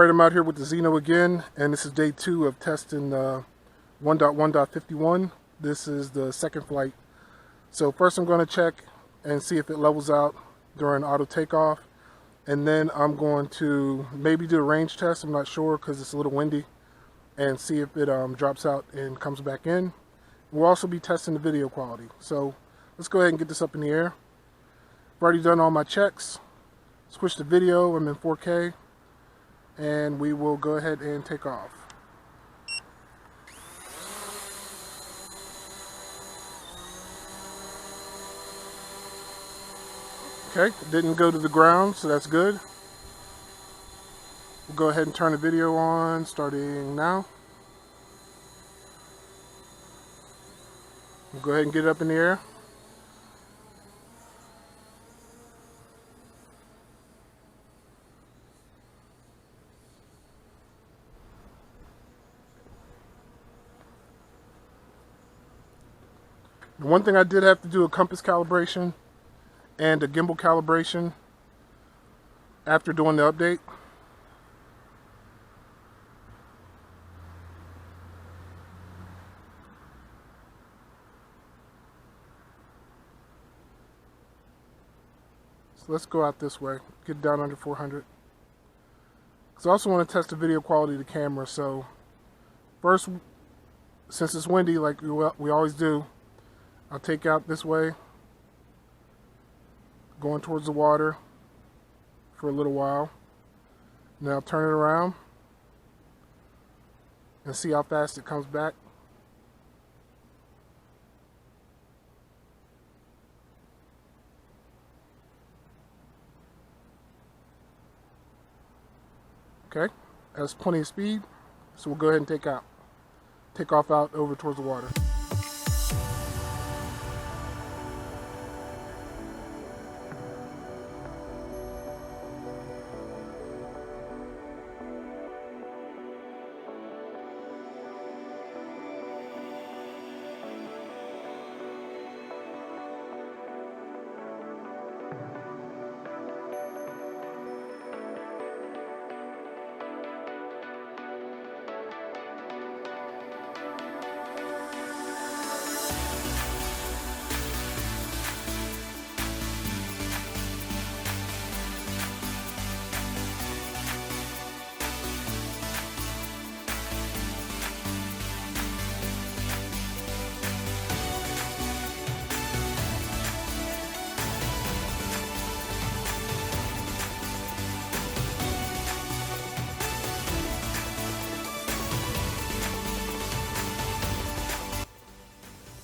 Alright, I'm out here with the Zino again, and this is day 2 of testing 1.1.51. This is the second flight. So first I'm going to check and see if it levels out during auto takeoff, and then I'm going to maybe do a range test, I'm not sure because it's a little windy, and see if it drops out and comes back in. We'll also be testing the video quality. So let's go ahead and get this up in the air. I've already done all my checks. Switch the video, I'm in 4K. And we will go ahead and take off. Okay, it didn't go to the ground, so that's good. We'll go ahead and turn the video on starting now. We'll go ahead and get it up in the air. The one thing I did have to do a compass calibration and a gimbal calibration after doing the update. So let's go out this way, get down under 400. Because I also want to test the video quality of the camera. So first, since it's windy like we always do, I'll take out this way, going towards the water for a little while. Then I'll turn it around and see how fast it comes back. Okay, that's plenty of speed, so we'll go ahead and take off out over towards the water.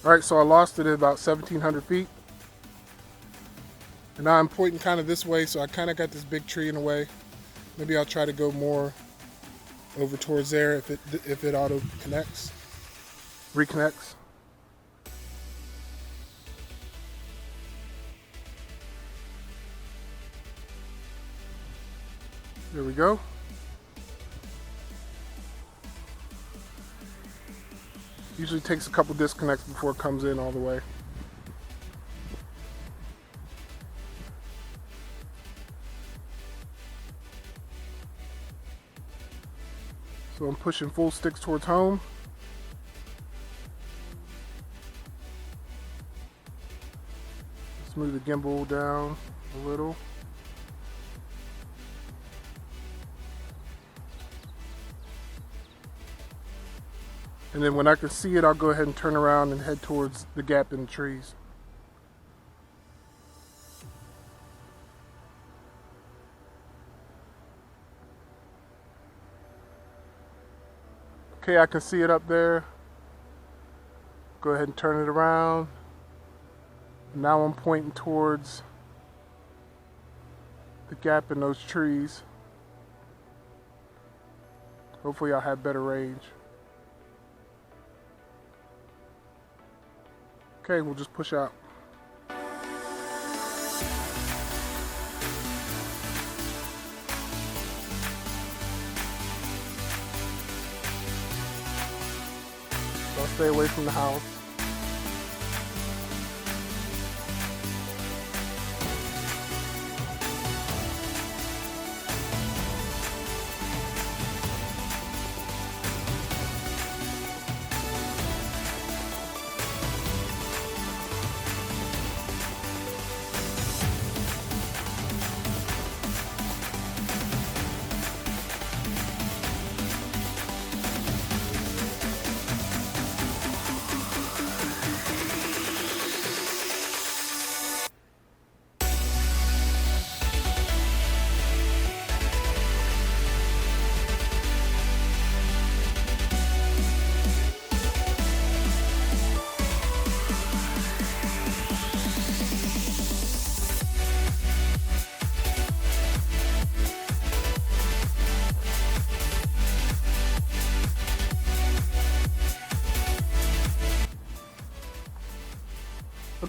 Alright, so I lost it at about 1,700 feet. And now I'm pointing kind of this way, so I kind of got this big tree in the way. Maybe I'll try to go more over towards there if it auto reconnects. There we go. Usually takes a couple disconnects before it comes in all the way. So I'm pushing full sticks towards home. Let's move the gimbal down a little. And then when I can see it, I'll go ahead and turn around and head towards the gap in the trees. Okay, I can see it up there. Go ahead and turn it around. Now I'm pointing towards the gap in those trees. Hopefully I'll have better range. Okay, we'll just push out. So I'll stay away from the house.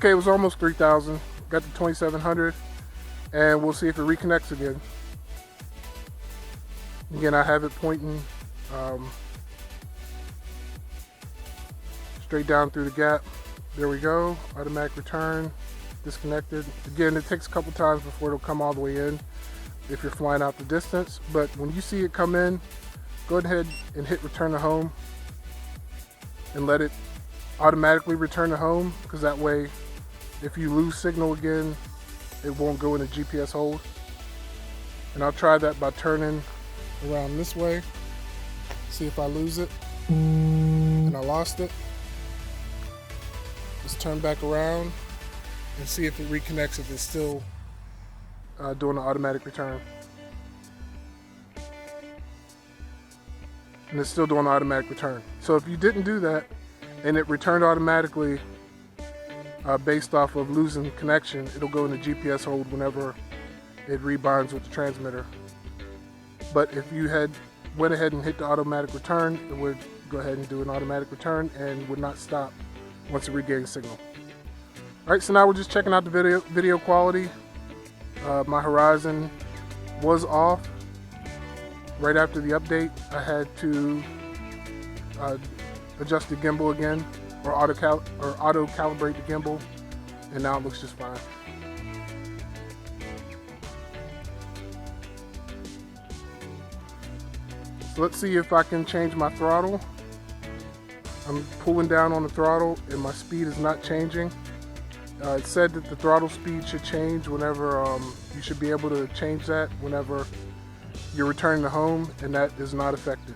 Okay, it was almost 3,000. Got to 2,700, and we'll see if it reconnects again. Again, I have it pointing straight down through the gap. There we go. Automatic return. Disconnected. Again, it takes a couple times before it'll come all the way in if you're flying out the distance. But when you see it come in, go ahead and hit return to home and let it automatically return to home, because that way if you lose signal again, it won't go in a GPS hold. And I'll try that by turning around this way, see if I lose it. And I lost it. Let's turn back around and see if it reconnects, if it's still doing an automatic return. And it's still doing an automatic return. So if you didn't do that and it returned automatically based off of losing connection, it'll go in a GPS hold whenever it rebinds with the transmitter. But if you had went ahead and hit the automatic return, it would go ahead and do an automatic return and would not stop once it regains signal. All right, so now we're just checking out the video quality. My horizon was off. Right after the update, I had to adjust the gimbal again, or auto calibrate the gimbal, and now it looks just fine. So let's see if I can change my throttle. I'm pulling down on the throttle and my speed is not changing. It said that the throttle speed should change whenever, you should be able to change that whenever you're returning to home, and that is not affected.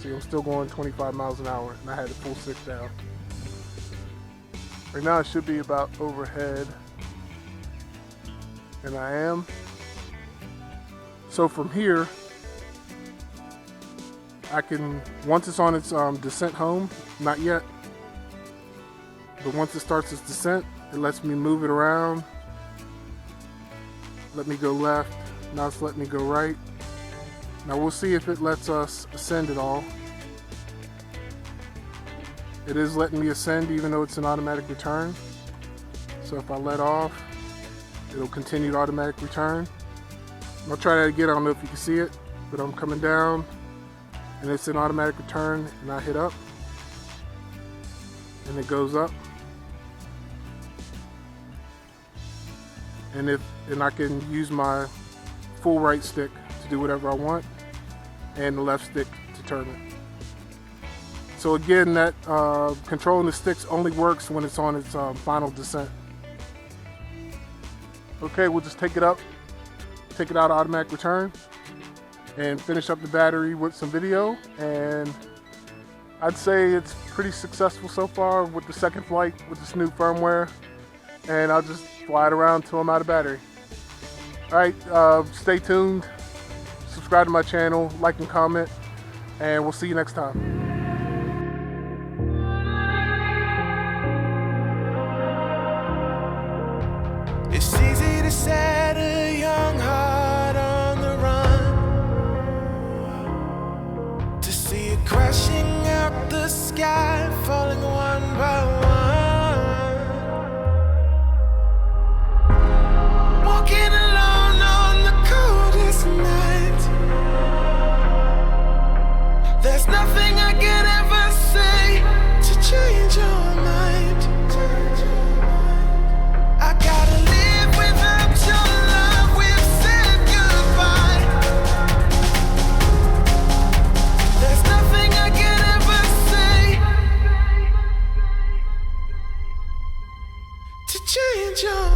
See, I'm still going 25 miles an hour, and I had to pull 6 down. Right now it should be about overhead, and I am. So from here, I can, once it's on its descent home, not yet, but once it starts its descent, it lets me move it around. Let me go left, now it's letting me go right. Now we'll see if it lets us ascend at all. It is letting me ascend even though it's an automatic return. So if I let off, it'll continue to automatic return. I'll try that again, I don't know if you can see it, but I'm coming down and it's an automatic return, and I hit up and it goes up. And I can use my full right stick to do whatever I want, and the left stick to turn it. So again, that controlling the sticks only works when it's on its final descent. Okay, we'll just take it up, take it out of automatic return, and finish up the battery with some video. And I'd say it's pretty successful so far with the second flight with this new firmware. And I'll just fly it around till I'm out of battery. All right, stay tuned, subscribe to my channel, like and comment, and we'll see you next time. It's easy to set a young heart on the run, to see it crashing out the sky, falling one by one, walking alone on the coldest night. There's nothing I could ever say to change your mind. I gotta live without your love, we've said goodbye. There's nothing I can ever say to change your